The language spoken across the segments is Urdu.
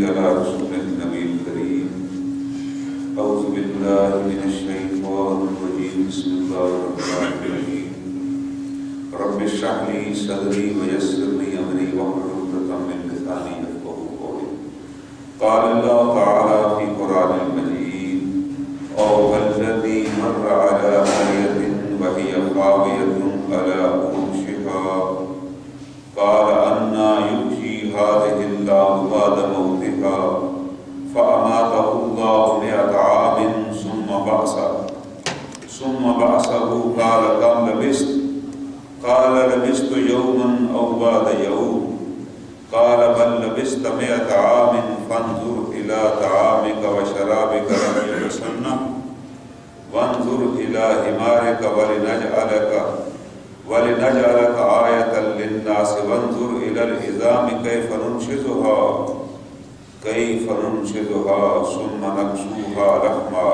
صل على رسول النبي الكريم أعوذ بالله من الشيطان الرجيم بسم الله الرحمن الرحيم رب اشرح لي صدري ويسر لي أمري واحلل عقدة من لساني يفقهوا قولي قال الله تعالى في قرآن المجيد أو الذي مر على قرية وهي خاوية على عروشها قال أنى يحيي هذه الله بعد موتها فأماته الله 100 عام ثم بعثه قال كم لبثت قال لبثت يوما أو بعد يوم قال بل لبثت 100 عام فانظر إلى طعامك وشرابك لم يتسنه وانظر إلى حمارك ولنجعلك آية للناس وانظر إلى العظام كيف ننشزها ثم نكسوها لحما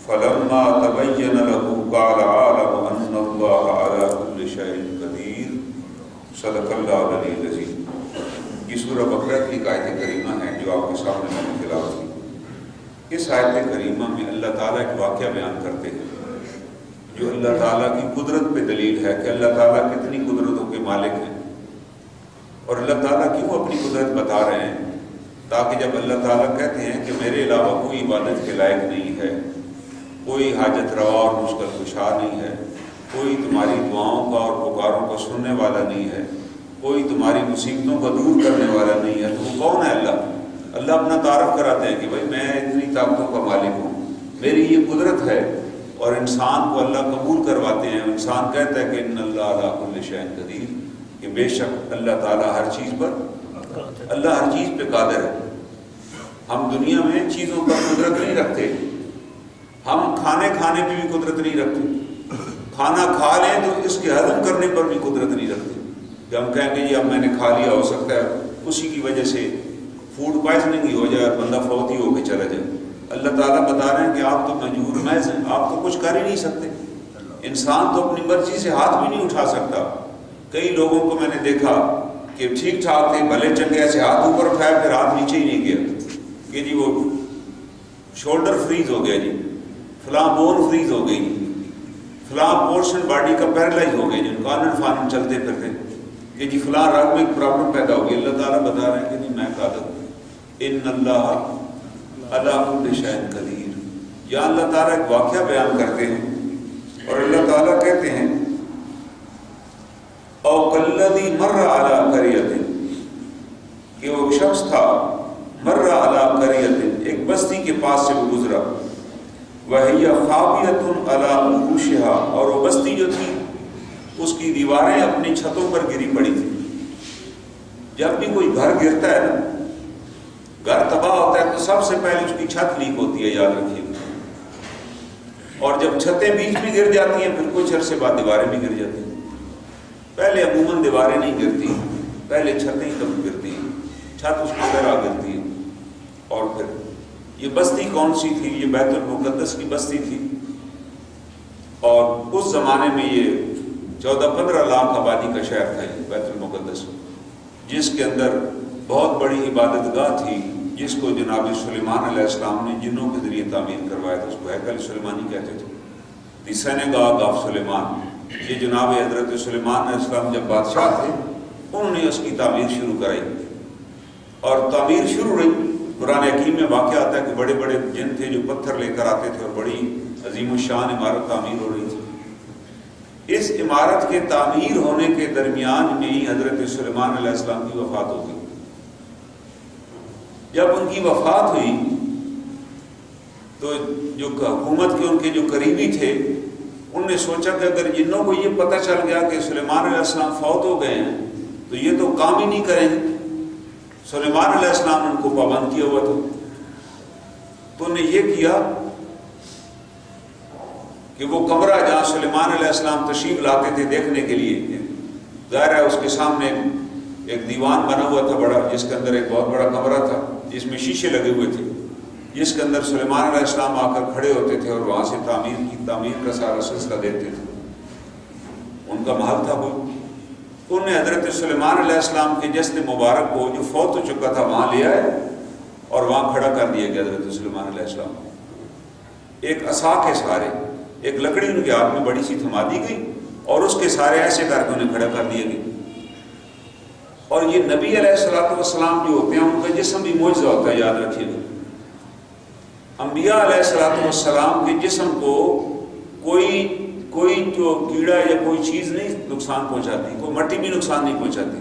فلما تبين له قال أعلم أن الله على كل شيء قدير صدق اللہ العلی العظیم۔ یہ سورہ بقرہ کی ایک آیت کریمہ ہے جو آپ کے سامنے میں نے تلاوت کی۔ اس آیت کریمہ میں اللہ تعالیٰ ایک واقعہ بیان کرتے ہیں جو اللہ تعالیٰ کی قدرت پہ دلیل ہے کہ اللہ تعالیٰ کتنی قدرتوں کے مالک ہیں، اور اللہ تعالیٰ کیوں اپنی قدرت بتا رہے ہیں تاکہ جب اللہ تعالیٰ کہتے ہیں کہ میرے علاوہ کوئی عبادت کے لائق نہیں ہے، کوئی حاجت روا اور مشکل کشا نہیں ہے، کوئی تمہاری دعاؤں کا اور پکاروں کو سننے والا نہیں ہے، کوئی تمہاری مصیبتوں کو دور کرنے والا نہیں ہے، تو وہ کون ہے اللہ؟ اللہ اپنا تعارف کراتے ہیں کہ بھائی میں اتنی طاقتوں کا مالک ہوں، میری یہ قدرت ہے، اور انسان کو اللہ قبول کرواتے ہیں۔ انسان کہتا ہے کہ ان اللہ علی کل شیء قدیر، کہ بے شک اللہ تعالیٰ ہر چیز پر، اللہ ہر چیز پہ قادر ہے۔ ہم دنیا میں چیزوں پر قدرت نہیں رکھتے، ہم کھانے پہ بھی قدرت نہیں رکھتے، کھانا کھا لیں تو اس کے ہضم کرنے پر بھی قدرت نہیں رکھتے کہ ہم کہیں گے جی اب میں نے کھا لیا، ہو سکتا ہے اسی کی وجہ سے فوڈ پوائزننگ ہی ہو جائے اور بندہ فوت ہی ہو کے چلا جائے۔ اللہ تعالیٰ بتا رہے ہیں کہ آپ تو مجبور محض ہیں، آپ تو کچھ کر ہی نہیں سکتے۔ انسان تو اپنی مرضی سے ہاتھ بھی نہیں اٹھا سکتا۔ کئی لوگوں کو میں نے دیکھا کہ ٹھیک ٹھاک تھے، بھلے چنگے، ایسے ہاتھ اوپر اٹھایا پھر ہاتھ نیچے ہی نہیں گیا کہ جی وہ شولڈر فریز ہو گیا، جی فلاں بون فریز ہو گئی، فلاں پورشن باڈی کا پیرالائز ہو گیا، جن کانن فانن چلتے پھرتے کہ جی فلاں رگ میں ایک پرابلم پیدا ہو گئی۔ اللہ تعالیٰ بتا رہے ہیں کہ نہیں، میں قادر ہوں، ان اللہ علی کل شیء قدیر۔ یا اللہ تعالیٰ ایک واقعہ بیان کرتے ہیں اور اللہ تعالیٰ کہتے ہیں او کالذی مر علی قریۃ، کہ وہ شخص تھا مر علی قریۃ، ایک بستی کے پاس سے وہ گزرا، وہی خاویۃ علی عروشها، اور وہ بستی جو تھی اس کی دیواریں اپنی چھتوں پر گری پڑی تھی۔ جب بھی کوئی گھر گرتا ہے نا، گھر تباہ ہوتا ہے تو سب سے پہلے اس کی چھت لیک ہوتی ہے، یاد رکھیے، اور جب چھتیں بیچ میں گر جاتی ہیں پھر کچھ عرصے بعد دیواریں بھی گر جاتی ہیں۔ پہلے عموماً دیواریں نہیں گرتی، پہلے چھتیں ہی کم گرتی ہیں، چھت اس کی طرح گرتی ہے۔ اور پھر یہ بستی کون سی تھی؟ یہ بیت المقدس کی بستی تھی، اور اس زمانے میں یہ 14-15 لاکھ آبادی کا شہر تھا یہ بیت المقدس، جس کے اندر بہت بڑی عبادت گاہ تھی، جس کو جناب سلیمان علیہ السلام نے جنوں کے ذریعے تعمیر کروایا تھا۔ اس کو ہیکل سلیمانی کہتے تھے، دی سینگاگ آف سلیمان۔ یہ جناب حضرت سلیمان علیہ السلام جب بادشاہ تھے انہوں نے اس کی تعمیر شروع کرائی، اور تعمیر شروع رہی۔ قرآن حکیم میں واقعہ آتا ہے کہ بڑے بڑے جن تھے جو پتھر لے کر آتے تھے، اور بڑی عظیم الشان عمارت تعمیر ہو رہی تھی۔ اس عمارت کے تعمیر ہونے کے درمیان میں ہی حضرت سلیمان علیہ السلام کی وفات ہو گئی۔ جب ان کی وفات ہوئی تو جو حکومت کے ان کے جو قریبی تھے انہوں نے سوچا کہ اگر جنوں کو یہ پتہ چل گیا کہ سلیمان علیہ السلام فوت ہو گئے ہیں تو یہ تو کام ہی نہیں کریں گے۔ سلیمان علیہ السلام نے ان کو پابند کیا ہوا تھا، تو انہوں نے یہ کیا کہ وہ کمرہ جہاں سلیمان علیہ السلام تشریف لاتے تھے دیکھنے کے لیے، ظاہر ہے اس کے سامنے ایک دیوان بنا ہوا تھا بڑا، جس کے اندر ایک بہت بڑا کمرہ تھا جس میں شیشے لگے ہوئے تھے، جس کے اندر سلیمان علیہ السلام آ کر کھڑے ہوتے تھے اور وہاں سے تعمیر کا سارا سلسلہ دیتے تھے، ان کا محل تھا وہ۔ انہوں نے حضرت سلیمان علیہ السلام کے جسد مبارک کو جو فوت ہو چکا تھا وہاں لے آئے اور وہاں کھڑا کر دیا گیا حضرت سلیمان علیہ السلام کو ایک عصا کے سہارے. ایک لکڑی ان کے ہاتھ میں بڑی سی تھما دی گئی اور اس کے سہارے ایسے کر کے انہیں کھڑا کر دیا گیا. اور یہ نبی علیہ السلام جو ہوتے ہیں ان کا جسم بھی معجزہ ہوتا ہے, یاد رکھیے گا. انبیاء علیہ السلام کے جسم کو کوئی جو کیڑا یا کوئی چیز نہیں نقصان پہنچاتی, کوئی مٹی بھی نقصان نہیں پہنچاتی.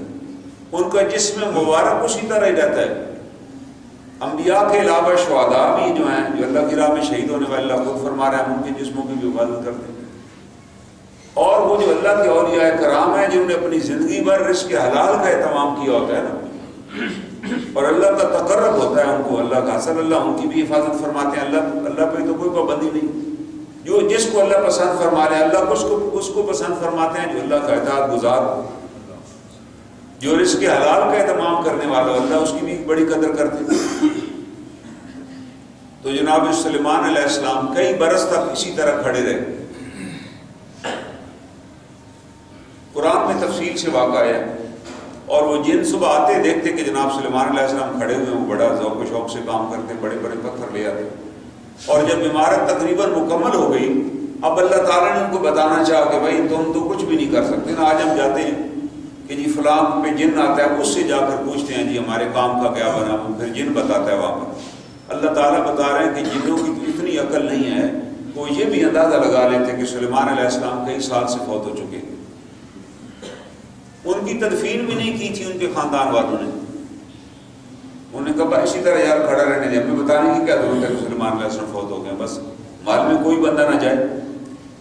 ان کا جسم مبارک اسی طرح ہی رہتا ہے. انبیاء کے علاوہ شہداء بھی جو ہیں, جو اللہ کی راہ میں شہید ہونے والے, اللہ خود فرما رہے ہیں ان کے جسموں کی بھی حفاظت کرتے ہیں. اور وہ جو اللہ کے اولیاء کرام ہیں جنہوں نے اپنی زندگی بھر رزق حلال کا اہتمام کیا ہوتا ہے نا, اور اللہ کا تقرب ہوتا ہے ان کو اللہ کا, صلی اللہ ان کی بھی حفاظت فرماتے ہیں. اللہ پہ تو کوئی پابندی نہیں, جو جس کو اللہ پسند فرما رہے ہیں اللہ اس کو پسند فرماتے ہیں, جو اللہ کا اطاعت گزار ہو, جو رزق حلال کا اہتمام کرنے والا اللہ اس کی بھی بڑی قدر کرتے ہیں. تو جناب سلیمان علیہ السلام کئی برس تک اسی طرح کھڑے رہے. قرآن میں تفصیل سے واقع ہے. اور وہ جن صبح آتے دیکھتے کہ جناب سلیمان علیہ السلام کھڑے ہوئے, وہ بڑا ذوق و شوق سے کام کرتے, بڑے بڑے پتھر لے آتے. اور جب عمارت تقریباً مکمل ہو گئی, اب اللہ تعالیٰ نے ان کو بتانا چاہا کہ بھائی تم تو کچھ بھی نہیں کر سکتے نا. آج ہم جاتے ہیں کہ جی فلاں پہ جن آتا ہے, اس سے جا کر پوچھتے ہیں جی ہمارے کام کا کیا بنا, پھر جن بتاتا ہے وہاں پر. اللہ تعالیٰ بتا رہے ہیں کہ جنوں کی اتنی عقل نہیں ہے, وہ یہ بھی اندازہ لگا لیتے کہ سلیمان علیہ السلام کئی سال سے فوت ہو چکے. ان کی تدفین بھی نہیں کی تھی ان کے خاندان والوں نے. انہوں نے کہا اسی طرح یار کھڑا رہنے دیں, ہمیں بتانے کی کیا ضرورت ہے کہ سلیمان علیہ السلام فوت ہو گئے, بس مال میں کوئی بندہ نہ جائے.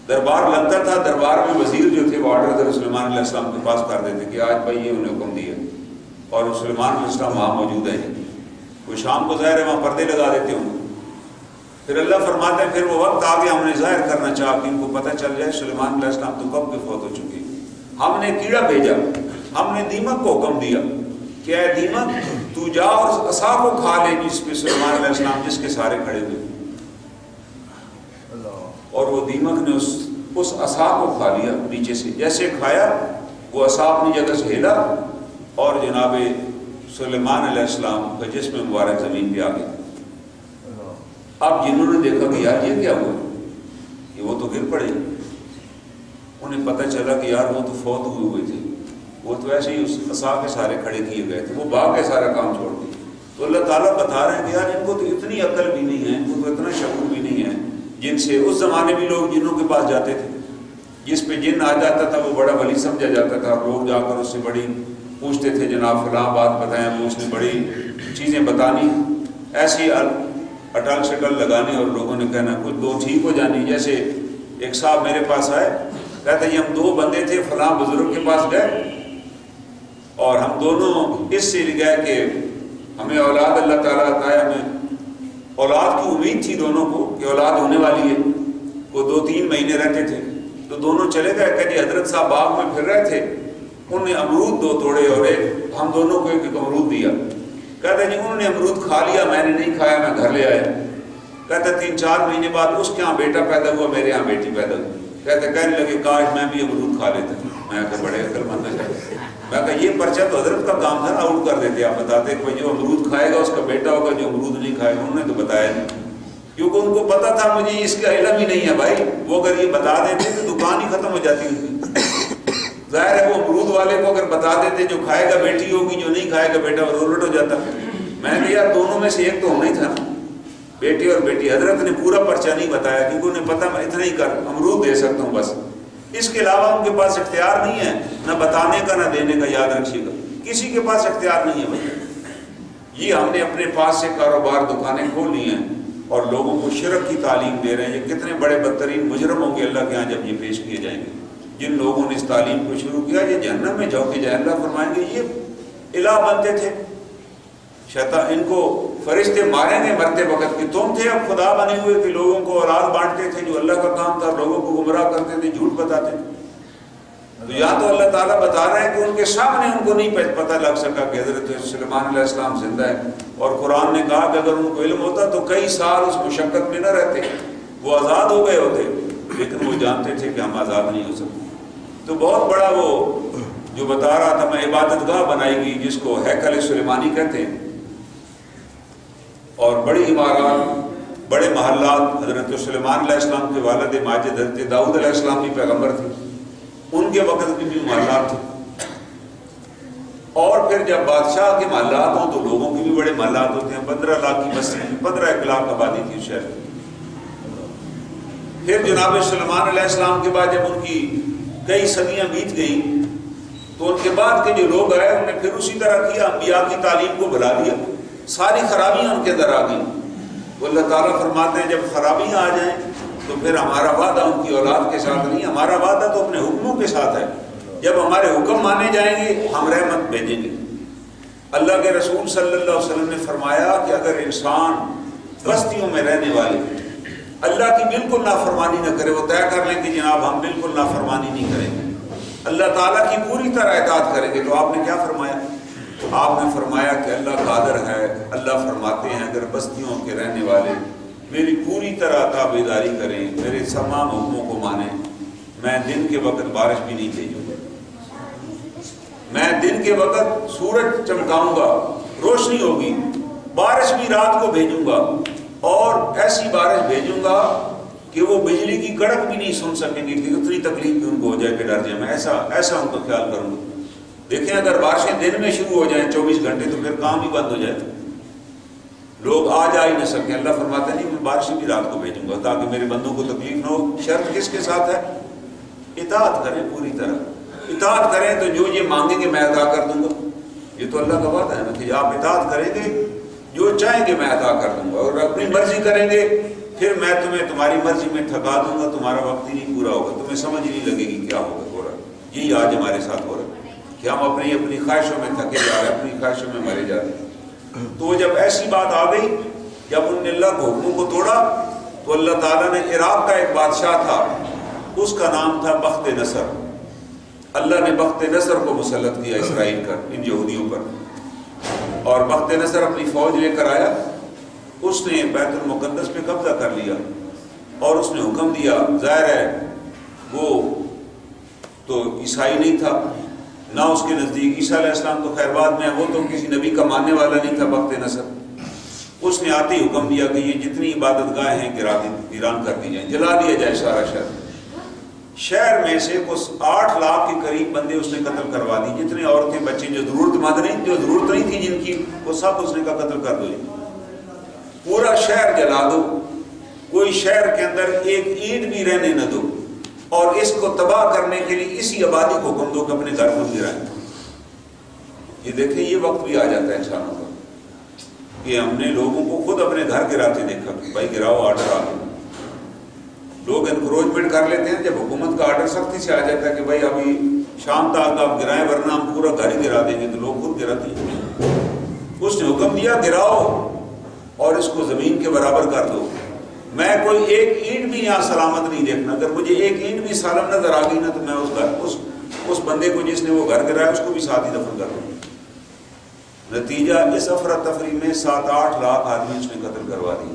دربار لگتا تھا, دربار میں وزیر جو تھے وہ آرڈر سلیمان علیہ السلام کے پاس کر دیتے کہ آج بھائی یہ انہیں حکم دیا, اور سلیمان علیہ السلام وہاں موجود ہے. وہ شام کو ظاہر ہے وہاں پردے لگا دیتے ہوں. پھر اللہ فرماتے ہیں پھر وہ وقت آگے ہم نے ظاہر کرنا چاہا کہ ان کو پتہ چل جائے سلیمان علیہ السلام تو کب کے فوت ہو چکی. ہم نے کیڑا بھیجا, ہم نے دیمک کو حکم دیا کہ اے دیمک تو جا اور عصا کو کھا لے جس پہ سلیمان علیہ السلام جس کے سارے کھڑے ہوئے. اور وہ دیمک نے اس عصا کو کھا لیا نیچے سے. جیسے کھایا وہ عصا اپنی جگہ سے ہلا اور جناب سلیمان علیہ السلام کا جسم مبارک زمین پہ آ گیا. اب جنہوں نے دیکھا کہ یار یہ کیا ہوا, کہ وہ تو گر پڑے. انہیں پتہ چلا کہ یار وہ تو فوت ہوئے تھے, وہ تو ایسے ہی اس عصا کے سارے کھڑے کیے گئے تھے, وہ بھاگ کے سارا کام چھوڑ دیا. تو اللہ تعالیٰ بتا رہے ہیں کہ یار ان کو تو اتنی عقل بھی نہیں ہے, ان کو تو اتنا شعور بھی نہیں ہے, جن سے اس زمانے میں لوگ جنوں کے پاس جاتے تھے, جس پہ جن آ جاتا تھا وہ بڑا ولی سمجھا جاتا تھا. لوگ جا کر اس سے بڑی پوچھتے تھے جناب فلاں بات بتائیں, وہ اس نے بڑی چیزیں بتانی, ایسی اٹل شٹل لگانی اور لوگوں نے کہنا کچھ دو ٹھیک ہو جانی. جیسے ایک صاحب میرے پاس آئے, کہتے ہیں ہم دو بندے تھے فلاں بزرگ کے پاس گئے اور ہم دونوں اس سے گئے کہ ہمیں اولاد اللہ تعالیٰ عطا ہے, ہمیں اولاد کی امید تھی دونوں کو کہ اولاد ہونے والی ہے. وہ 2-3 مہینے رہتے تھے تو دونوں چلے گئے کہ جی حضرت صاحب باغ میں پھر رہے تھے, انہوں نے امرود 2 توڑے اور ہم دونوں کو ایک امرود دیا. کہتے جی انہوں نے امرود کھا لیا, میں نے نہیں کھایا, میں گھر لے آیا. کہتے 3-4 مہینے بعد اس کے ہاں بیٹا پیدا ہوا, میرے ہاں بیٹی پیدا ہوئی. کہنے لگے کاش میں بھی امرود کھا لیتا. میں کہا بڑے عقل مند ہے. میں کہا یہ پرچہ تو حضرت کا کام تھا نا, آؤٹ کر دیتے. آپ بتاتے کہ جو امرود کھائے گا اس کا بیٹا ہوگا, جو امرود نہیں کھائے گا. انہوں نے تو بتایا نہیں, کیونکہ ان کو پتا تھا مجھے اس کا علم ہی نہیں ہے بھائی. وہ اگر یہ بتا دیتے تو دکان ہی ختم ہو جاتی ان کی. ظاہر ہے وہ امرود والے کو اگر بتا دیتے جو کھائے گا بیٹی ہوگی, جو نہیں کھائے گا بیٹا, وہ رولٹ ہو جاتا. میں نے یار دونوں میں سے ایک تو ہونا ہی تھا نا, بیٹی اور بیٹی. حضرت نے پورا پرچہ نہیں بتایا کیونکہ انہیں پتا میں اتنا ہی کر امرود دے سکتا ہوں بس, اس کے علاوہ ان کے پاس اختیار نہیں ہے نہ بتانے کا نہ دینے کا. یاد رکھیے گا کسی کے پاس اختیار نہیں ہے بھائی. یہ ہم نے اپنے پاس سے کاروبار دکانیں کھول لی ہیں اور لوگوں کو شرک کی تعلیم دے رہے ہیں. یہ کتنے بڑے بدترین مجرم ہوں گے اللہ کے ہاں جب یہ پیش کیے جائیں گے. جن لوگوں نے اس تعلیم کو شروع کیا یہ جہنم میں جھونکے جائیں. اللہ فرمائیں گے یہ الہ بنتے تھے, شیطان ان کو فرشتے ماریں گے مرتے وقت کہ تم تھے اب خدا بنے ہوئے کہ لوگوں کو اولاد بانٹتے تھے, جو اللہ کا کام تھا, لوگوں کو گمراہ کرتے تھے, جھوٹ بتاتے تھے. تو یا تو اللہ تعالیٰ بتا رہے ہیں کہ ان کے سامنے ان کو نہیں پتہ لگ سکا کہ حضرت سلیمان علیہ السلام زندہ ہے. اور قرآن نے کہا کہ اگر ان کو علم ہوتا تو کئی سال اس مشقت میں نہ رہتے, وہ آزاد ہو گئے ہوتے, لیکن وہ جانتے تھے کہ ہم آزاد نہیں ہو سکتے. تو بہت بڑا وہ جو بتا رہا تھا میں عبادت گاہ بنائی گئی جس کو ہیکل سلیمانی کہتے ہیں. اور بڑی عمارات، بڑے محلات، حضرت سلیمان علیہ السلام کے والد ماجد حضرت داؤد علیہ السلام بھی پیغمبر تھے، ان کے وقت کے بھی محلات تھے۔ اور پھر جب بادشاہ کے محلات ہوں تو لوگوں کے بھی بڑے محلات ہوتے ہیں۔ 15 لاکھ کی بستی، 15 لاکھ آبادی تھی اس شہر میں۔ پھر جناب سلیمان علیہ السلام کے بعد جب ان کی کئی صدیاں بیت گئیں تو ان کے بعد کے جو لوگ آئے انہوں نے پھر اسی طرح کیا، انبیاء کی تعلیم کو بلا دیا، ساری خرابیاں ان کے اندر آ گئیں۔ تو اللہ تعالیٰ فرماتے ہیں جب خرابیاں آ جائیں تو پھر ہمارا وعدہ ان کی اولاد کے ساتھ نہیں، ہمارا وعدہ تو اپنے حکموں کے ساتھ ہے۔ جب ہمارے حکم مانے جائیں گے ہم رحمت بھیجیں گے۔ اللہ کے رسول صلی اللہ علیہ وسلم نے فرمایا کہ اگر انسان بستیوں میں رہنے والے اللہ کی بالکل نافرمانی نہ کرے، وہ طے کر لیں کہ جناب ہم بالکل نافرمانی نہیں کریں گے، اللہ تعالیٰ کی پوری طرح اطاعت کریں گے، تو آپ نے کیا فرمایا؟ آپ نے فرمایا کہ اللہ قادر ہے، اللہ فرماتے ہیں اگر بستیوں کے رہنے والے میری پوری طرح تابعداری کریں، میرے تمام حکموں کو مانیں، میں دن کے وقت بارش بھی نہیں بھیجوں گا، میں دن کے وقت سورج چمکاؤں گا، روشنی ہوگی، بارش بھی رات کو بھیجوں گا، اور ایسی بارش بھیجوں گا کہ وہ بجلی کی کڑک بھی نہیں سن سکیں گے کہ اتنی تکلیف بھی ان کو ہو جائے کہ ڈر جائے، میں ایسا ان کا خیال کروں گا۔ دیکھیں اگر بارشیں دن میں شروع ہو جائیں 24 گھنٹے تو پھر کام ہی بند ہو جائے، لوگ آ جا ہی نہ سکیں۔ اللہ فرماتا نہیں میں بارشیں بھی رات کو بھیجوں گا تاکہ میرے بندوں کو تکلیف نہ ہو۔ شرط کس کے ساتھ ہے؟ اطاعت کریں پوری طرح، اطاعت کریں تو جو یہ مانگیں گے میں عطا کر دوں گا۔ یہ تو اللہ کا وعدہ ہے نا کہ آپ اطاعت کریں گے جو چاہیں گے میں عطا کر دوں گا، اور اپنی مرضی کریں گے پھر میں تمہیں تمہاری مرضی میں تھکا دوں گا، تمہارا وقت ہی نہیں پورا ہوگا، تمہیں سمجھ نہیں لگے گی کیا ہوگا ہو رہا ہے۔ یہی آج ہمارے ساتھ ہو رہا ہے کہ ہم اپنی خواہشوں میں تھکے جا رہے ہیں، اپنی خواہشوں میں مرے جا رہے ہیں۔ تو جب ایسی بات آ گئی، جب انہوں نے اللہ کے حکموں کو توڑا تو اللہ تعالیٰ نے عراق کا ایک بادشاہ تھا، اس کا نام تھا بخت نصر۔ اللہ نے بخت نصر کو مسلط کیا اسرائیل کا ان یہودیوں پر، اور بخت نصر اپنی فوج لے کر آیا، اس نے بیت المقدس پہ قبضہ کر لیا، اور اس نے حکم دیا، ظاہر ہے وہ تو عیسائی نہیں تھا، نہ اس کے نزدیک عیسیٰ علیہ السلام تو خیر بعد میں ہے، وہ تو کسی نبی کا ماننے والا نہیں تھا بخت نصر۔ اس نے آتے ہی حکم دیا کہ یہ جتنی عبادت گاہیں ہیں ویران کر دی جائیں، جلا دیا جائے سارا شہر۔ شہر میں سے کچھ 8 لاکھ کے قریب بندے اس نے قتل کروا دی، جتنے عورتیں بچے جو ضرورت مند نہیں، جو ضرورت نہیں تھی جن کی، وہ سب اس نے کہا قتل کر دو، پورا شہر جلا دو، کوئی شہر کے اندر ایک اینٹ بھی رہنے نہ دو، اور اس کو تباہ کرنے کے لیے اسی آبادی کو حکم دو کہ اپنے گھر کو گرائیں۔ یہ دیکھیں یہ وقت بھی آ جاتا ہے انسانوں کا کہ ہم نے لوگوں کو خود اپنے گھر گراتے دیکھا کہ بھائی گراؤ، آرڈر آ گیا، لوگ انکروچمنٹ کر لیتے ہیں۔ جب حکومت کا آرڈر سختی سے آ جاتا ہے کہ بھائی ابھی شام تک آپ گرائیں ورنہ ہم پورا گھر ہی گرا دیں گے، تو لوگ خود گراتے ہیں۔ اس نے حکم دیا گراؤ اور اس کو زمین کے برابر کر دو، میں کوئی ایک اینٹ بھی یہاں سلامت نہیں دیکھنا، اگر مجھے ایک اینٹ بھی سالم نظر آ گئی نا تو میں اس بندے کو جس نے وہ گھر گرایا اس کو بھی ساتھ ہی دفن کر دوں۔ نتیجہ اس افراتفری میں 7-8 لاکھ آدمی اس نے قتل کروا دی،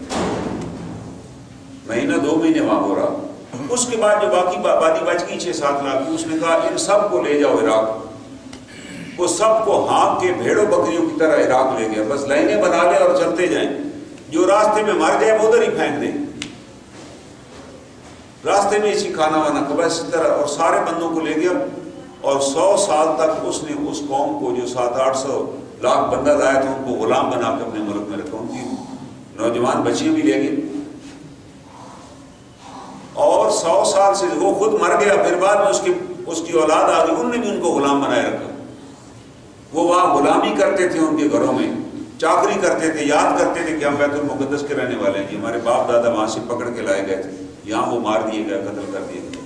مہینہ 2 مہینے وہاں ہو رہا۔ اس کے بعد جو باقی آبادی بچ گئی 6-7 لاکھ کی، اس نے کہا ان سب کو لے جاؤ عراق، وہ سب کو ہانپ کے بھیڑوں بکریوں کی طرح عراق لے گیا، بس لائنیں بنا لیں اور چلتے جائیں، جو راستے میں مر جائے وہ ادھر ہی پھینک دیں، راستے میں اسی کھانا وانا کو بس اس طرح، اور سارے بندوں کو لے گیا، اور 100 سال تک اس نے اس قوم کو جو 700-800 لاکھ بندہ لایا تھا ان کو غلام بنا کے اپنے ملک میں رکھا، ان کی نوجوان بچیاں بھی لے گئے، اور 100 سال سے وہ خود مر گیا، پھر بعد میں اس کی اولاد آ گئی، انہوں نے بھی ان کو غلام بنائے رکھا۔ وہ وہاں غلامی کرتے تھے، ان کے گھروں میں چاکری کرتے تھے، یاد کرتے تھے کہ ہم بیت المقدس کے رہنے والے ہیں، ہمارے باپ دادا وہاں سے پکڑ کے لائے گئے تھے، یہاں وہ مار دیے گئے، قتل کر دیے گئے۔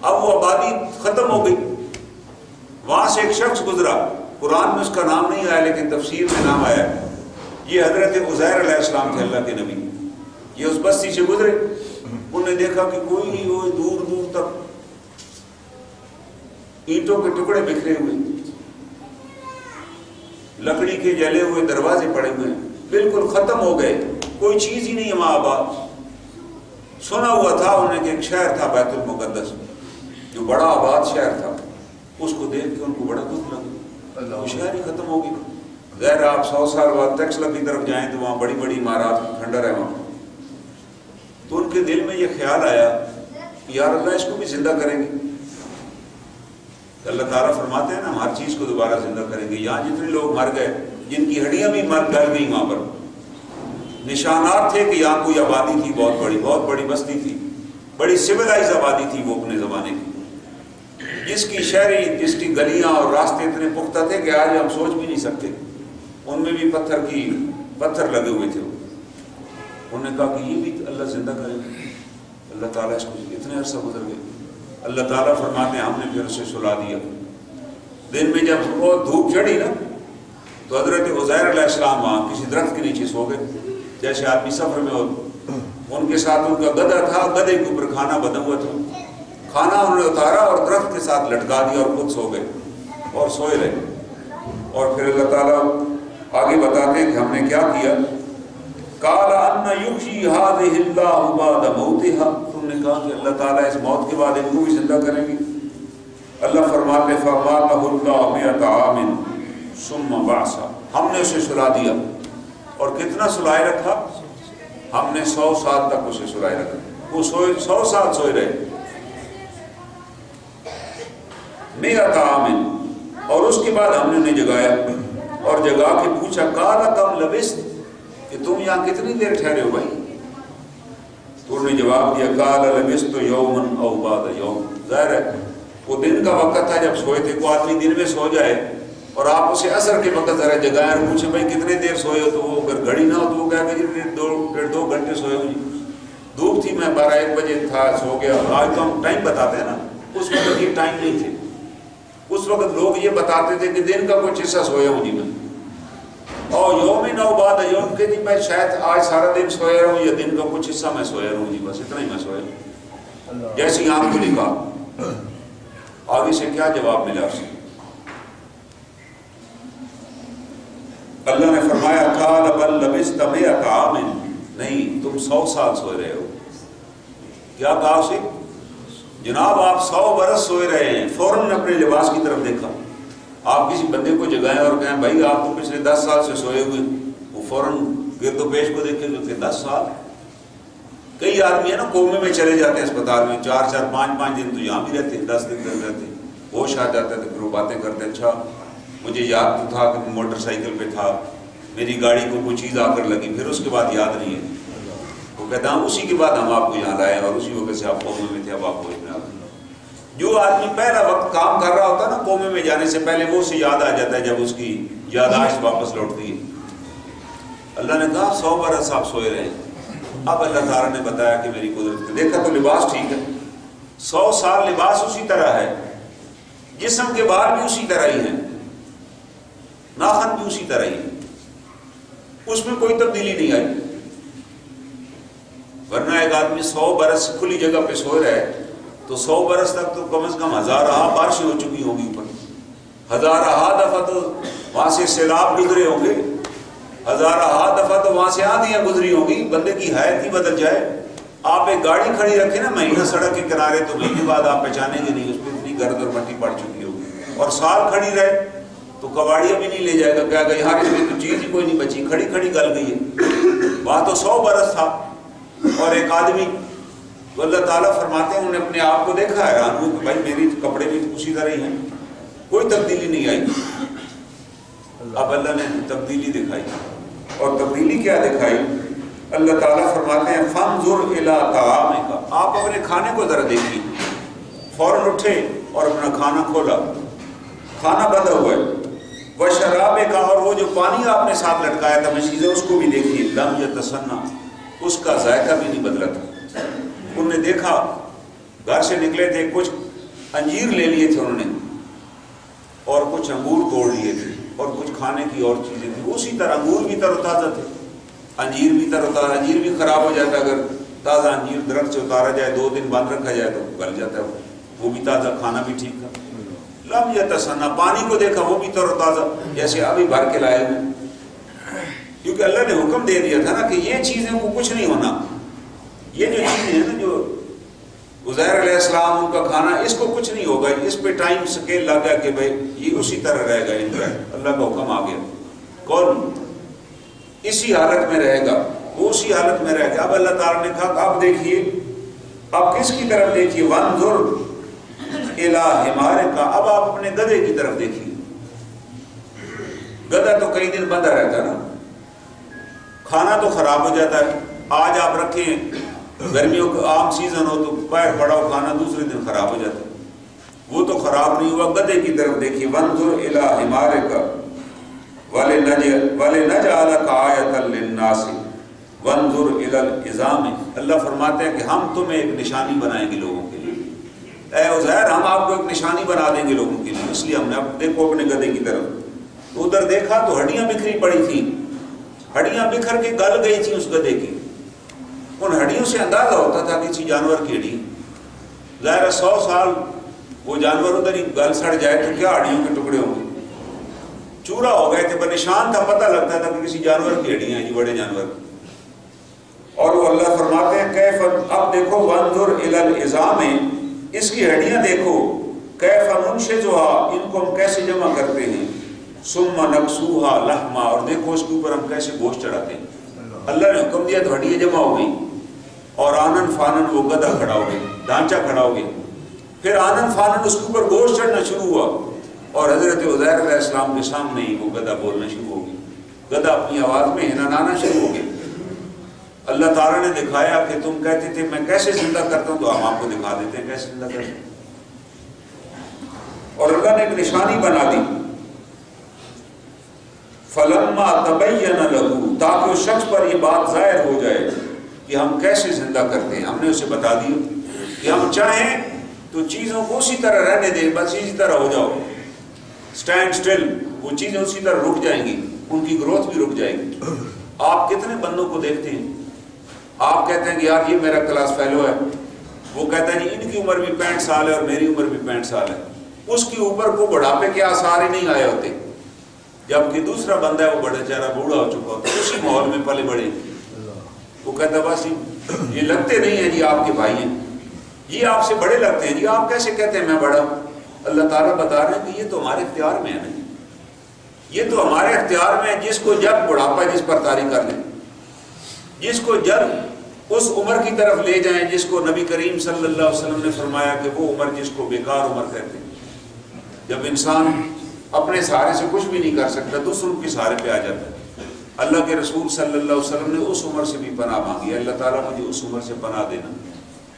اب وہ آبادی ختم ہو گئی، وہاں سے ایک شخص گزرا، قرآن میں اس کا نام نہیں آیا لیکن تفسیر میں نام آیا، یہ حضرت عزیر علیہ السلام تھے، اللہ کے نبی۔ یہ اس بستی سے گزرے، انہوں نے دیکھا کہ کوئی نہیں، وہ دور دور تک اینٹوں کے ٹکڑے بکھرے ہوئے، لکڑی کے جلے ہوئے دروازے پڑے ہوئے، بالکل ختم ہو گئے، کوئی چیز ہی نہیں وہاں آباد۔ سنا ہوا تھا انہوں نے کہ ایک شہر تھا بیت المقدس جو بڑا آباد شہر تھا، اس کو دیکھ کے ان کو بڑا دکھ لگا، وہ شہر ہی ختم ہو گیا۔ ظاہر آپ 100 سال بعد ٹیکسلا کی طرف جائیں تو وہاں بڑی بڑی عمارات کھنڈر ہے وہاں، تو ان کے دل میں یہ خیال آیا کہ یار اللہ اس کو بھی زندہ کریں گے. اللہ تعالیٰ فرماتے ہیں نا ہم ہر چیز کو دوبارہ زندہ کریں گے. یہاں جتنے لوگ مر گئے جن کی ہڈیاں بھی مر گل گئی، وہاں پر نشانات تھے کہ یہاں کوئی آبادی تھی، بہت بڑی بستی تھی، بڑی سویلائز آبادی تھی وہ اپنے زمانے کی، جس کی شہری، جس کی گلیاں اور راستے اتنے پختہ تھے کہ آج ہم سوچ بھی نہیں سکتے. ان میں بھی پتھر لگے ہوئے تھے. انہوں نے کہا کہ یہ بھی اللہ زندہ کرے گا. اللہ تعالیٰ اس کو اتنے عرصہ گزر گئے. اللہ تعالیٰ فرماتے ہیں ہم نے پھر اسے سلا دیا. دن میں جب وہ دھوپ چڑھی نا تو حضرت عزیر علیہ السلام وہاں کسی درخت کے نیچے سو گئے، جیسے آدمی سفر میں ہو. ان کے ساتھ ان کا گدھا تھا، گدھے کے اوپر کھانا بنا ہوا تھا. کھانا انہوں نے اتارا اور درخت کے ساتھ لٹکا دیا اور خود سو گئے اور سوئے رہے. اور پھر اللہ تعالیٰ آگے بتاتے ہیں کہ ہم نے کیا کیا. قال ان یحیی هذه اللہ بعد موتها، تم نے کہا کہ اللہ تعالیٰ اس موت کے بعد ان کو بھی زندہ کریں گے. اللہ فرماتے فَمَاتَهُ اللَّهُ مِئَةَ عَامٍ ثُمَّ بَعْثَهُ، ہم نے اسے سلا دیا. اور کتنا سلائے رکھا؟ ہم نے 100 سال تک اسے سلائے رکھا. وہ 100 سال سوئے رہے. مِئَةَ عَامٍ، اور اس کے بعد ہم نے انہیں جگایا اور جگا کے پوچھا قال کم لبثت، کہ تم یہاں کتنی دیر ٹھہرے ہو بھائی؟ تو انہوں نے جواب دیا قال لبثت یوما او بعد یوم. ظاہر ہے وہ دن کا وقت تھا جب سوئے تھے. کوئی آدمی دن میں سو جائے اور آپ اسے عصر کے وقت ذرا جگائیں اور پوچھیں بھائی کتنے دیر سوئے ہو، تو وہ اگر گھڑی نہ ہو تو وہ کہہ کہ جی 2 گھنٹے سوئے ہو جی. دھوپ تھی، میں 12-1 بجے تھا سو گیا. آج تو ہم ٹائم بتاتے ہیں نا، اس وقت یہ ٹائم نہیں تھے. اس وقت لوگ یہ بتاتے تھے کہ دن کا کچھ حصہ سویا ہوں جی میں. اور یوم نو بعد یوم کہ جی میں شاید آج سارا دن سویا رہوں یا دن کا کچھ حصہ میں سویا رہوں جی، بس اتنا ہی میں سویا ہوں. جیسی آنکھ کو نکاح. آگے سے کیا جواب ملا اسے؟ اللہ نے فرمایا قال بل لبثت 100 عام، نہیں تم 100 سال سوئے رہے ہو. کیا کہا اسے؟ جناب آپ 100 برس سوئے رہے ہیں. فوراً اپنے لباس کی طرف دیکھا. آپ کسی بندے کو جگائیں اور کہیں بھائی آپ تو پچھلے 10 سال سے سوئے ہوئے، وہ فوراً گرد و پیش کو دیکھیں کہ 10 سال. کئی آدمی ہیں نا کومے میں چلے جاتے ہیں اسپتال میں، 4-4 5-5 دن تو یہاں بھی رہتے ہیں، 10 دن تک رہتے ہیں. ہوش آ جاتا ہے تو پھر وہ باتیں کرتے ہیں اچھا مجھے یاد تو تھا کہ میں موٹر سائیکل پہ تھا، میری گاڑی کو کوئی چیز آ کر لگی، پھر اس کے بعد یاد نہیں ہے. وہ کہتا ہوں اسی کے بعد ہم آپ کو یہاں لائے اور اسی وقت سے آپ کومے میں تھے، اب آپ ہوش میں آ گئے. جو آدمی پہلا وقت کام کر رہا ہوتا ہے نا کومے میں جانے سے پہلے، وہ اسے یاد آ جاتا ہے جب اس کی یادداشت واپس لوٹتی ہے. اللہ نے کہا 100 برس آپ سوئے رہے. اب اللہ تعالیٰ نے بتایا کہ میری قدرت نے دیکھا تو لباس ٹھیک ہے، 100 سال لباس اسی طرح ہے، جسم کے بال بھی اسی طرح ہی ہیں، ناخن بھی اسی طرح ہی ہیں، اس میں کوئی تبدیلی نہیں آئی. ورنہ ایک آدمی 100 برس کھلی جگہ پہ سوئے رہے تو 100 برس تک تو کم از کم 1000 بارشیں ہو چکی ہوں گی. اوپر 1000 دفعہ تو وہاں سے سیلاب گزرے ہوں گے، 1000 دفعہ تو وہاں سے آندھیاں گزری ہوں گی. بندے کی حیت ہی بدل جائے. آپ ایک گاڑی کھڑی رکھیں نا مہینہ سڑک کے کنارے تو مہینے بعد آپ پہچانیں گے نہیں، اس پہ اتنی گرد اور مٹی پڑ چکی ہوگی. اور سال کھڑی رہے تو کباڑیا بھی نہیں لے جائے گا، کیا کہ یار اس میں تو چیز ہی کوئی نہیں بچی، کھڑی کھڑی گل گئی ہے. وہاں تو 100 برس تھا. اور ایک آدمی تو اللہ تعالیٰ فرماتے ہیں انہوں نے اپنے آپ کو دیکھا، حیران ہوں کہ بھائی میری کپڑے بھی اسی طرح ہی ہیں، کوئی تبدیلی نہیں آئی. اب اللہ نے تبدیلی دکھائی. اور تبدیلی کیا دکھائی؟ اللہ تعالیٰ فرماتے ہیں فانظر الی طعامک، آپ اپنے کھانے کو ذرا دیکھیے. فوراً اٹھے اور اپنا کھانا کھولا، کھانا بندہ ہوا ہے. وشرابک، اور وہ جو پانی آپ نے ساتھ لٹکایا تھا مشیزہ اس کو بھی دیکھیے. لم یتسنہ، اس کا ذائقہ بھی نہیں بدلا تھا. انہوں نے دیکھا گھر سے نکلے تھے، کچھ انجیر لے لیے تھے انہوں نے اور کچھ انگور توڑ لیے تھے اور کچھ کھانے کی اور چیزیں تھیں. اسی طرح انگور بھی تر و تازہ تھے، انجیر بھی تر و تازہ. انجیر بھی خراب ہو جاتا ہے اگر تازہ انجیر درخت سے اتارا جائے 2 دن بند رکھا جائے تو گل جاتا ہے، وہ بھی تازہ. کھانا بھی ٹھیک تھا. لم یتسنہ، پانی کو دیکھا وہ بھی تر و تازہ جیسے ابھی بھر کے لائے ہوئے، کیونکہ اللہ نے حکم دے دیا تھا نا کہ یہ چیزیں کو کچھ نہیں ہونا. یہ جو چیزیں ہیں نا جو عزیر علیہ السلام ان کا کھانا، اس کو کچھ نہیں ہوگا، اس پہ ٹائم سکیل لگ گیا کہ بھائی یہ اسی طرح رہے گا. اللہ کا حکم آ گیا. کون اسی حالت میں رہے گا، وہ اسی حالت میں رہے گا۔ اب اللہ تعالیٰ نے کہا اب دیکھیے، اب کس کی طرف دیکھیے، وانظر الی حمارک، اب آپ اپنے گدھے کی طرف دیکھیے۔ گدھا تو کئی دن بندہ رہتا ہے نا، کھانا تو خراب ہو جاتا ہے، آج آپ رکھیں گرمیوں کا عام سیزن ہو تو باہر پڑا ہو کھانا دوسرے دن خراب ہو جاتا ہے، وہ تو خراب نہیں ہوا۔ گدھے کی طرف دیکھیے، وانظر الی حمارک وَلِنَجْعَلَكَ آیَةً لِلنَّاسِ وَانظُرْ إِلَى الْعِظَامِ۔ اللہ فرماتے ہیں کہ ہم تمہیں ایک نشانی بنائیں گے لوگوں کے لیے، اے عزیر ہم آپ کو ایک نشانی بنا دیں گے لوگوں کے لیے، اس لیے ہم نے اب دیکھو اپنے گدھے کی طرف، تو ادھر دیکھا تو ہڈیاں بکھری پڑی تھیں، ہڈیاں بکھر کے گل گئی تھیں اس گدھے کی۔ ان ہڈیوں سے اندازہ ہوتا تھا کسی جانور کی ہڈی، ظاہر 100 سال وہ جانور ادھر ہی گل سڑ جائے تو کیا ہڈیوں کے ٹکڑے ہوں گے، چورا ہو گئے تھے، بنشان تھا، پتہ لگتا تھا کہ کسی جانور کی ہڈیاں ہیں، بڑے جانور۔ اور وہ اللہ فرماتے ہیں کیف، اب دیکھو وانظر الی العظام، اس کی ہڈیاں دیکھو، کیف ننشزها، ان کو ہم کیسے جمع کرتے ہیں، ثم نکسوها لحما، اور دیکھو اس کے اوپر ہم کیسے گوشت چڑھاتے ہیں۔ اللہ نے حکم دیا تو ہڈیاں جمع ہو گئی، اور آنن فانن وہ گدھا کھڑا ہو گیا، ڈھانچہ کھڑا ہو گیا، پھر آنن فانن اس کے اوپر گوشت چڑھنا شروع ہوا، اور حضرت عزیر علیہ السلام کے سامنے ہی وہ گدھا بولنا شروع ہو گیا، گدھا اپنی آواز میں ہنہنانا شروع ہو گیا۔ اللہ تعالیٰ نے دکھایا کہ تم کہتے تھے میں کیسے زندہ کرتا ہوں، تو ہم آپ کو دکھا دیتے ہیں کیسے زندہ کرتے ہیں، اور اللہ نے ایک نشانی بنا دی۔ فلما تبین لہ، تاکہ اس شخص پر یہ بات ظاہر ہو جائے کہ ہم کیسے زندہ کرتے ہیں، ہم نے اسے بتا دیا کہ ہم چاہیں تو چیزوں کو اسی طرح رہنے دیں، بس اسی طرح ہو جاؤ، اسٹینڈ اسٹل، وہ چیزیں اسی طرح رک جائیں گی، ان کی گروتھ بھی رک جائے گی۔ آپ کتنے بندوں کو دیکھتے ہیں، آپ کہتے ہیں کہ یار یہ میرا کلاس فیلو ہے، وہ کہتا ہے جی ان کی عمر بھی 65 سال ہے اور میری عمر بھی 65 سال ہے، اس کے اوپر کو بڑھاپے کے آثار ہی نہیں آئے ہوتے، جبکہ دوسرا بندہ ہے وہ بڑا چہرہ بوڑھا ہو چکا ہوتا ہے، اسی ماحول میں پلے بڑے، وہ کہتا ہے بس یہ لگتے نہیں ہیں جی آپ کے بھائی ہیں، یہ آپ سے بڑے لگتے ہیں جی، آپ کیسے کہتے ہیں میں بڑا۔ اللہ تعالیٰ بتا رہے ہیں کہ یہ تو ہمارے اختیار میں ہے نا، یہ تو ہمارے اختیار میں ہے، جس کو جب بڑھاپا جس پر طاری کر لیں، جس کو جب اس عمر کی طرف لے جائیں جس کو نبی کریم صلی اللہ علیہ وسلم نے فرمایا کہ وہ عمر جس کو بیکار عمر کہتے ہیں، جب انسان اپنے سہارے سے کچھ بھی نہیں کر سکتا، دوسروں کے سہارے پہ آ جاتا ہے۔ اللہ کے رسول صلی اللہ علیہ وسلم نے اس عمر سے بھی پناہ مانگی، اللہ تعالیٰ مجھے اس عمر سے پناہ دینا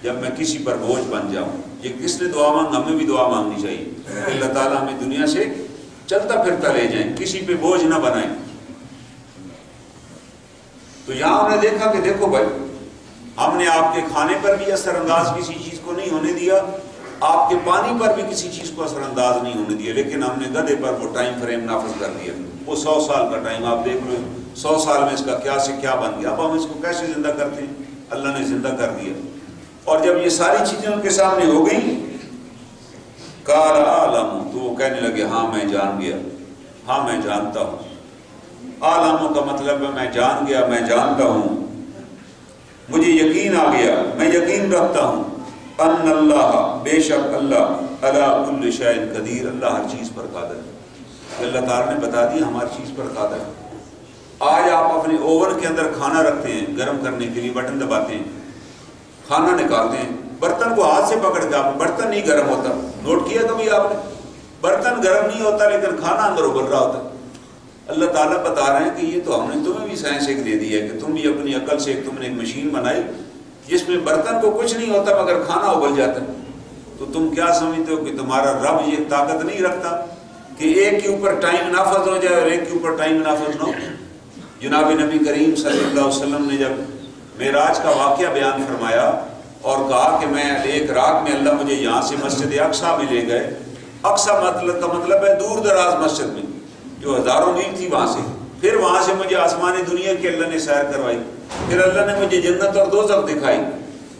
جب میں کسی پر بوجھ بن جاؤں۔ یہ کس نے دعا مانگ، ہمیں بھی دعا مانگنی چاہیے کہ اللہ تعالیٰ ہمیں دنیا سے چلتا پھرتا لے جائیں، کسی پہ بوجھ نہ بنائیں۔ تو یہاں ہم نے دیکھا کہ دیکھو بھائی، ہم نے آپ کے کھانے پر بھی اثر انداز کسی چیز کو نہیں ہونے دیا، آپ کے پانی پر بھی کسی چیز کو اثر انداز نہیں ہونے دیا، لیکن ہم نے گدھے پر وہ ٹائم فریم نافذ کر دیا، وہ 100 سال کا ٹائم، آپ دیکھ لو 100 سال میں اس کا کیا سے کیا بن گیا۔ اب ہم اس کو کیسے زندہ کرتے ہیں، اللہ نے زندہ کر دیا۔ اور جب یہ ساری چیزیں ان کے سامنے ہو گئیں، قال اعلم، تو وہ کہنے لگے ہاں میں جان گیا، ہاں میں جانتا ہوں۔ عالم کا مطلب ہے میں جان گیا، میں جانتا ہوں، مجھے یقین آ گیا، میں یقین رکھتا ہوں، ان اللہ، بے شک اللہ، علی کل شیء قدیر، اللہ ہر چیز پر قادر ہے۔ اللہ تعالیٰ نے بتا دیا ہم ہر چیز پر قادر ہے۔ آج آپ اپنے اوون کے اندر کھانا رکھتے ہیں گرم کرنے کے لیے، بٹن دباتے ہیں، کھانا نکالتے ہیں، برتن کو ہاتھ سے پکڑ کے، آپ برتن نہیں گرم ہوتا، نوٹ کیا کبھی آپ نے؟ برتن گرم نہیں ہوتا لیکن کھانا اندر ابل رہا ہوتا ہے۔ اللہ تعالیٰ بتا رہے ہیں کہ یہ تو ہم نے تمہیں بھی سائنس ایک دے دی ہے کہ تم بھی اپنی عقل سے تم نے ایک مشین بنائی جس میں برتن کو کچھ نہیں ہوتا مگر کھانا ابل جاتا ہے۔ تو تم کیا سمجھتے ہو کہ تمہارا رب یہ طاقت نہیں رکھتا کہ ایک کے اوپر ٹائم نافذ ہو جائے اور ایک کے اوپر ٹائم نافذ نہ ہو؟ جناب نبی کریم صلی اللہ علیہ وسلم نے جب معراج کا واقعہ بیان فرمایا اور کہا کہ میں ایک رات میں اللہ مجھے یہاں سے مسجد اقصیٰ میں لے گئے، اقصیٰ مطلب کا مطلب ہے دور دراز مسجد میں جو ہزاروں میل تھی وہاں سے، پھر وہاں سے مجھے آسمانی دنیا کی اللہ نے سیر کروائی، پھر اللہ نے مجھے جنت اور دوزخ دکھائی،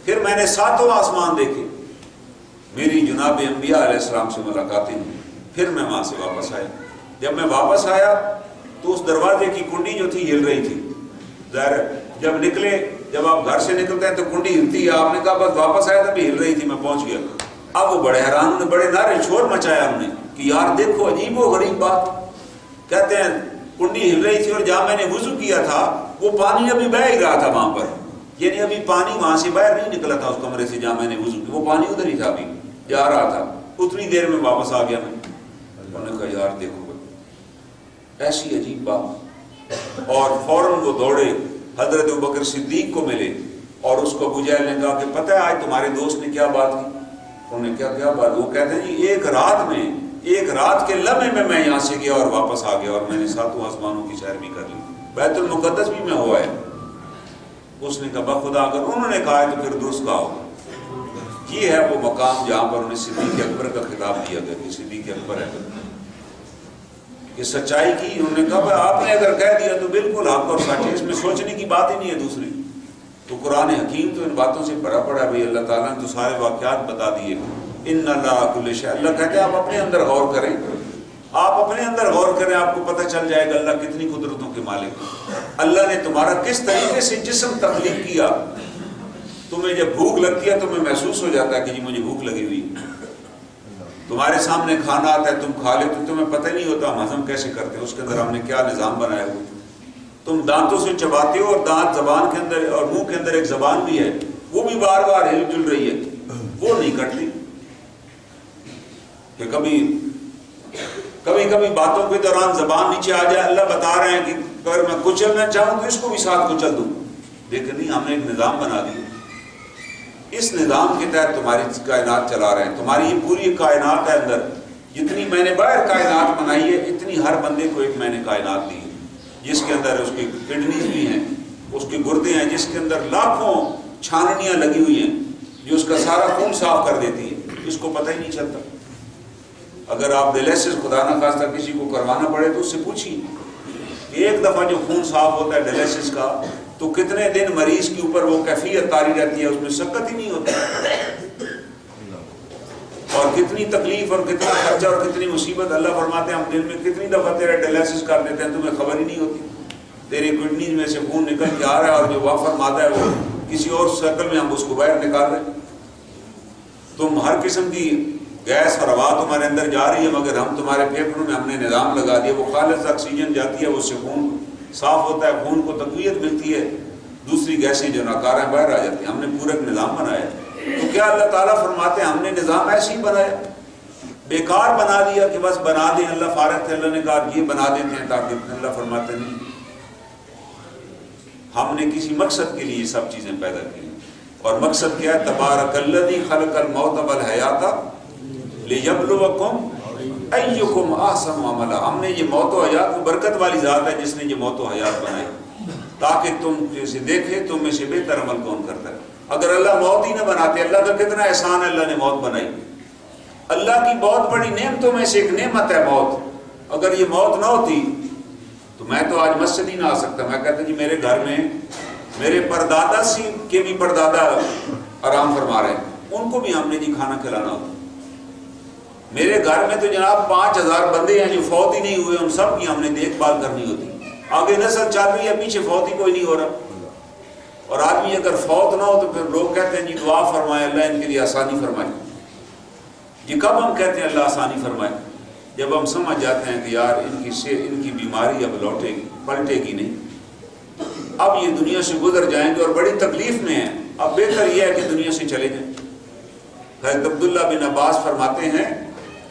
پھر میں نے 7 آسمان دیکھے، میری جناب انبیاء علیہ السلام سے ملاقاتیں، پھر میں وہاں سے واپس آیا۔ جب میں واپس آیا تو اس دروازے کی کنڈی جو تھی ہل رہی تھی، ظاہر جب نکلے، جب آپ گھر سے نکلتے ہیں تو کنڈی ہلتی ہے، آپ نے کہا بس واپس آیا تھا بھی ہل رہی تھی، میں پہنچ گیا۔ اب وہ بڑے حیران ہوئے، بڑے نعرے شور مچایا ہم نے کہ یار دیکھو عجیب و غریب بات، کہتے ہیں کنڈی ہل رہی تھی اور جہاں میں نے وضو کیا تھا وہ پانی ابھی بہہ ہی رہا تھا وہاں پر، یعنی ابھی پانی وہاں سے باہر نہیں نکلا تھا اس کمرے سے جہاں میں نے وضو کیا، وہ پانی ادھر ہی تھا، ابھی جا رہا تھا، اتنی دیر میں واپس آ گیا میں۔ انہوں نے کہا یار دیکھو ایسی عجیب بات، اور فوراً وہ دوڑے حضرت ابوبکر صدیق کو ملے اور اس کو ابو جہل نے کہا کہ پتہ ہے آج تمہارے دوست نے کیا بات کی؟ انہوں نے کیا بات؟ وہ کہتے ہیں جی ایک رات کے لمحے میں یہاں سے گیا اور واپس آ گیا، اور میں نے 7 آسمانوں کی سیر بھی کر لی، بیت المقدس بھی میں ہوا ہے۔ اس نے کہا بخدا اگر انہوں نے کہا ہے تو پھر درست کہا ہوگا۔ یہ ہے وہ مقام جہاں پر انہیں صدیق اکبر کا خطاب دیا گیا کہ صدیق اکبر ہے کہ سچائی کی۔ انہوں نے کہا آپ نے اگر کہہ دیا تو بالکل حق اور سچ ہے، اس میں سوچنے کی بات ہی نہیں ہے دوسری۔ تو قرآن حکیم تو ان باتوں سے بھرا پڑا ہے، اللہ تعالیٰ نے تو سارے واقعات بتا دیے۔ ان اللہ کل شیء، اللہ کہتے ہیں آپ اپنے اندر غور کریں، آپ اپنے اندر غور کریں، آپ کو پتہ چل جائے گا اللہ کتنی قدرتوں کے مالک ہیں۔ اللہ نے تمہارا کس طریقے سے جسم تخلیق کیا، تمہیں جب بھوک لگتی ہے تمہیں محسوس ہو جاتا ہے کہ جی مجھے بھوک لگی ہوئی، تمہارے سامنے کھانا آتا ہے تم کھا لیتے ہو، تمہیں پتہ نہیں ہوتا ہم ہضم کیسے کرتے ہیں، اس کے اندر ہم نے کیا نظام بنایا ہوا، تم دانتوں سے چباتے ہو اور دانت زبان کے اندر اور منہ کے اندر ایک زبان بھی ہے، وہ بھی بار بار ہل جل رہی ہے، وہ نہیں کٹتی۔ کہ کبھی باتوں کے دوران زبان نیچے آ جائے، اللہ بتا رہے ہیں کہ اگر میں کچلنا چاہوں تو اس کو بھی ساتھ کچل دوں، لیکن نہیں، ہم نے ایک نظام بنا دیا، اس نظام کے تحت تمہاری کائنات چلا رہے ہیں، تمہاری یہ پوری کائنات ہے اندر، جتنی میں نے باہر کائنات بنائی ہے اتنی ہر بندے کو ایک میں نے کائنات دی ہے، جس کے اندر اس کی کڈنیز بھی ہیں، اس کے گردے ہیں، جس کے اندر لاکھوں چھاننیاں لگی ہوئی ہیں جو اس کا سارا خون صاف کر دیتی ہے، اس کو پتہ ہی نہیں چلتا۔ اگر آپ ڈائلیسس خدا نہ خواستہ کسی کو کروانا پڑے تو اس سے پوچھیے کہ ایک دفعہ جو خون صاف ہوتا ہے ڈائلیسس کا تو کتنے دن مریض کے اوپر وہ کیفیت طاری رہتی ہے، اس میں سکت ہی نہیں ہوتی، اور کتنی تکلیف اور کتنا خرچہ اور کتنی مصیبت۔ اللہ فرماتے ہیں ہم دن میں کتنی دفعہ تیرا ڈائلیسس کر دیتے ہیں تمہیں خبر ہی نہیں ہوتی، تیری کڈنیز میں سے خون نکل کے آ رہا ہے اور جو وافر مادہ ہے وہ کسی اور شکل میں ہم اس کو باہر نکال رہے ہیں۔ تم ہر قسم کی گیس اور ہوا تمہارے اندر جا رہی ہے، مگر ہم تمہارے پھیپھڑوں میں ہم نے نظام لگا دیا، وہ خالص آکسیجن جاتی ہے، اس سے خون صاف ہوتا ہے، خون کو تقویت ملتی ہے، دوسری گیسیں جو ناکار ہیں باہر آ جاتی ہیں۔ ہم نے پورا ایک نظام بنایا ہے، تو کیا اللہ تعالیٰ فرماتے ہیں ہم نے نظام ایسے ہی بنایا، بیکار بنا دیا کہ بس بنا دیں، اللہ فارغ تھے، اللہ نے کہا یہ بنا دیتے ہیں تاکہ، اللہ فرماتے نہیں، ہم نے کسی مقصد کے لیے یہ سب چیزیں پیدا کی، اور مقصد کیا ہے؟ تبارک الذی خلق الموت والحیات لیبلوکم ایکم احسن عملا۔ ہم نے یہ موت و حیات، وہ برکت والی ذات ہے جس نے یہ موت و حیات بنائی تاکہ تم جسے دیکھے تم میں سے بہتر عمل کون کرتا ہے۔ اگر اللہ موت ہی نہ بناتے، اللہ کا کتنا احسان ہے، اللہ نے موت بنائی، اللہ کی بہت بڑی نعمتوں میں سے ایک نعمت ہے موت۔ اگر یہ موت نہ ہوتی تو میں تو آج مسجد ہی نہ آ سکتا۔ میں کہتا جی میرے گھر میں میرے پردادا سی کے بھی پردادا آرام فرما رہے ہیں، ان کو بھی ہم نے جی کھانا کھلانا ہوتا۔ میرے گھر میں تو جناب 5000 بندے ہیں جو فوت ہی نہیں ہوئے، ان سب کی ہم نے دیکھ بھال کرنی ہوتی، آگے نسل چل رہی ہے، پیچھے فوت ہی کوئی نہیں ہو رہا۔ اور آدمی اگر فوت نہ ہو تو پھر لوگ کہتے ہیں جی دعا فرمائے اللہ ان کے لیے آسانی فرمائے۔ یہ کب ہم کہتے ہیں اللہ آسانی فرمائے؟ جب ہم سمجھ جاتے ہیں کہ یار ان کی بیماری اب لوٹے گی، پلٹے گی نہیں، اب یہ دنیا سے گزر جائیں گے اور بڑی تکلیف میں ہیں، اب بہتر یہ ہے کہ دنیا سے چلے جائیں۔ حضرت عبداللہ بن عباس فرماتے ہیں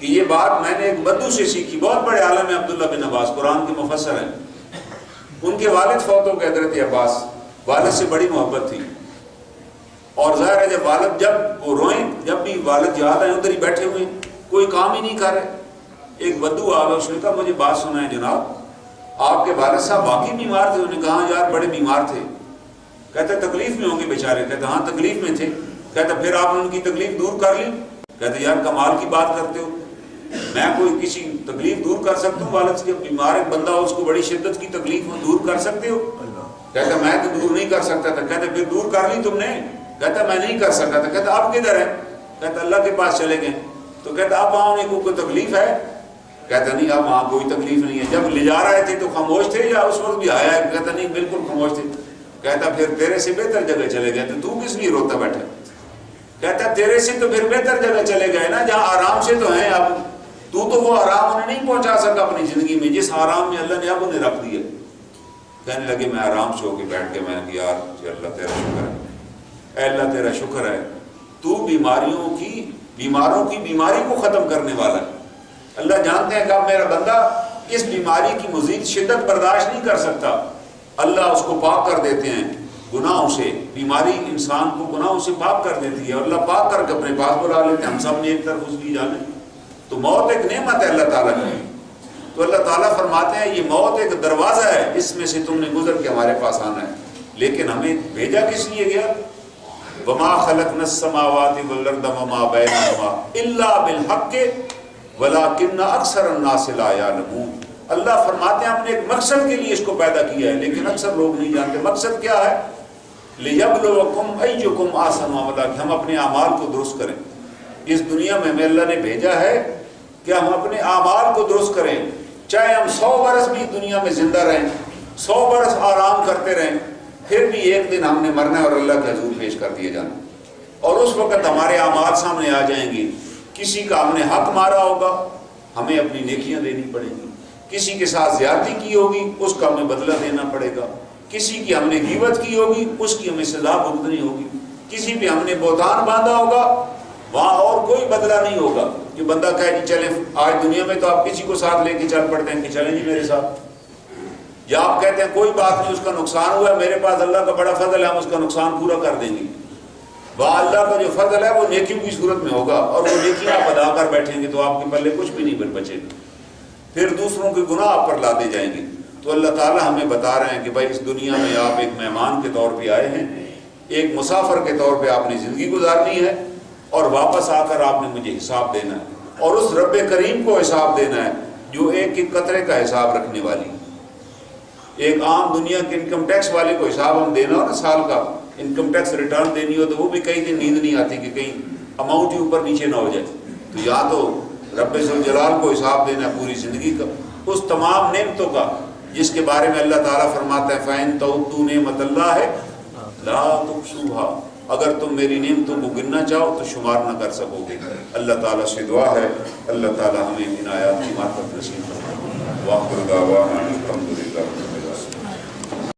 کہ یہ بات میں نے ایک بدو سے سیکھی، بہت بڑے عالم ہیں عبداللہ بن عباس، قرآن کے مفسر ہیں، ان کے والد فوت ہو گئے حضرت عباس، والد سے بڑی محبت تھی، اور ظاہر ہے جب والد جب وہ روئیں، جب بھی والد یاد آئے ادھر ہی بیٹھے ہوئے کوئی کام ہی نہیں کر رہے، ایک بدو آ گیا، اس نے کہا مجھے بات سنائیں جناب، آپ کے والد صاحب واقعی بیمار تھے؟ انہوں نے کہا یار بڑے بیمار تھے۔ کہتے تکلیف میں ہوں گے بیچارے؟ کہتے ہاں تکلیف میں تھے۔ کہتے پھر آپ نے ان کی تکلیف دور کر لی؟ کہتے یار کمال کی بات کرتے ہو، میں کوئی کسی تکلیف دور کر سکتا ہوں؟ والد سے بیمار ایک بندہ ہو، اس کو بڑی شدت کی تکلیف ہو، دور کر سکتے ہو؟ کہتا میں تو دور نہیں کر سکتا تھا۔ کہتے پھر دور کر لی تم نے؟ کہتا میں نہیں کر سکتا تھا۔ کہتا آپ کدھر ہیں؟ کہتا اللہ کے پاس چلے گئے۔ تو کہتا اب وہاں انہیں کوئی تکلیف ہے؟ کہتا نہیں اب وہاں کوئی تکلیف نہیں ہے۔ جب لے جا رہے تھے تو خاموش تھے یا اس وقت بھی آیا ہے؟ کہتا نہیں بالکل خاموش تھے۔ کہتا پھر تیرے سے بہتر جگہ چلے گئے، تو کس لیے روتا بیٹھا؟ کہتا تیرے سے تو پھر بہتر جگہ چلے گئے نا، جہاں آرام سے تو ہیں اب، تو وہ آرام انہیں نہیں پہنچا سکا اپنی زندگی میں جس آرام میں اللہ نے اب انہیں رکھ دیا. کہنے لگے میں آرام سے ہو کے بیٹھ کے میں نے کہا یار جی اللہ تیرا شکر ہے، اے اللہ تیرا شکر ہے تو بیماروں کی بیماری کو ختم کرنے والا ہے. اللہ جانتے ہیں کہ اب میرا بندہ اس بیماری کی مزید شدت برداشت نہیں کر سکتا. اللہ اس کو پاک کر دیتے ہیں گناہوں سے. بیماری انسان کو گناہوں سے پاک کر دیتی ہے، اللہ پاک کر کے اپنے پاس بلا لیتے ہیں. ہم سب نے ایک طرف اس کی جانے. تو موت ایک نعمت ہے اللہ تعالیٰ کی. تو اللہ تعالیٰ فرماتے ہیں یہ موت ایک دروازہ ہے، اس میں سے تم نے گزر کے ہمارے پاس آنا ہے. لیکن ہمیں بھیجا کس لیے گیا؟ وما خلقنا السماوات والارض وما بینہما الا بالحق ولکن اکثر الناس لا یعلمون. اللہ فرماتے ہیں ہم نے ایک مقصد کے لیے اس کو پیدا کیا ہے، لیکن اکثر لوگ نہیں جانتے. مقصد کیا ہے؟ لِيَبْلُوَكُمْ أَيُّكُمْ أَحْسَنُ عَمَلًا، کہ ہم اپنے اعمال کو درست کریں. اس دنیا میں ہمیں اللہ نے بھیجا ہے کہ ہم اپنے اعمال کو درست کریں. چاہے ہم 100 برس بھی دنیا میں زندہ رہیں، 100 برس آرام کرتے رہیں، پھر بھی ایک دن ہم نے مرنا ہے اور اللہ کے حضور پیش کر دیے جانا. اور اس وقت ہمارے اعمال سامنے آ جائیں گی. کسی کا ہم نے حق مارا ہوگا، ہمیں اپنی نیکیاں دینی پڑیں گی. کسی کے ساتھ زیادتی کی ہوگی، اس کا ہمیں بدلہ دینا پڑے گا. کسی کی ہم نے غیبت کی ہوگی، اس کی ہمیں سزا بھگتنی ہوگی. کسی پہ ہم نے بہتان باندھا ہوگا، وہاں اور کوئی بدلہ نہیں ہوگا. جو بندہ کہے جی چلیں آج دنیا میں تو آپ کسی کو ساتھ لے کے چل پڑتے ہیں کہ چلیں جی میرے ساتھ، یا آپ کہتے ہیں کوئی بات نہیں اس کا نقصان ہوا ہے، میرے پاس اللہ کا بڑا فضل ہے، ہم اس کا نقصان پورا کر دیں گے. وہاں اللہ کا جو فضل ہے وہ نیکیوں کی صورت میں ہوگا، اور وہ نیکیاں آپ ادا کر بیٹھیں گے تو آپ کے پلے کچھ بھی نہیں بچے گا. پھر دوسروں کے گناہ آپ پر لادے جائیں گے. تو اللہ تعالیٰ ہمیں بتا رہے ہیں کہ بھائی اس دنیا میں آپ ایک مہمان کے طور پہ آئے ہیں، ایک مسافر کے طور پہ آپ نے زندگی گزارنی ہے، اور واپس آ کر آپ نے مجھے حساب دینا ہے. اور اس رب کریم کو حساب دینا ہے جو ایک ایک قطرے کا حساب رکھنے والی. ایک عام دنیا کے انکم ٹیکس والے کو حساب ہم دینا ہو نا، سال کا انکم ٹیکس ریٹرن دینی ہو تو وہ بھی کئی دن نیند نہیں آتی کہ کہیں اماؤنٹ ہی اوپر نیچے نہ ہو جائے. تو یہاں تو رب ذوالجلال کو حساب دینا ہے پوری زندگی کا، اس تمام نعمتوں کا جس کے بارے میں اللہ تعالیٰ فرماتا ہے فَإِن تَعُدُّوا نِعْمَتَ اللَّهِ لَا تُحْصُوهَا، اگر تم میری نعمتوں کو گننا چاہو تو شمار نہ کر سکو گے. اللہ تعالیٰ سے دعا ہے اللہ تعالیٰ ہمیں ان آیات کی معرفت نصیب فرمائے. وآخر دعوانا الحمدللہ.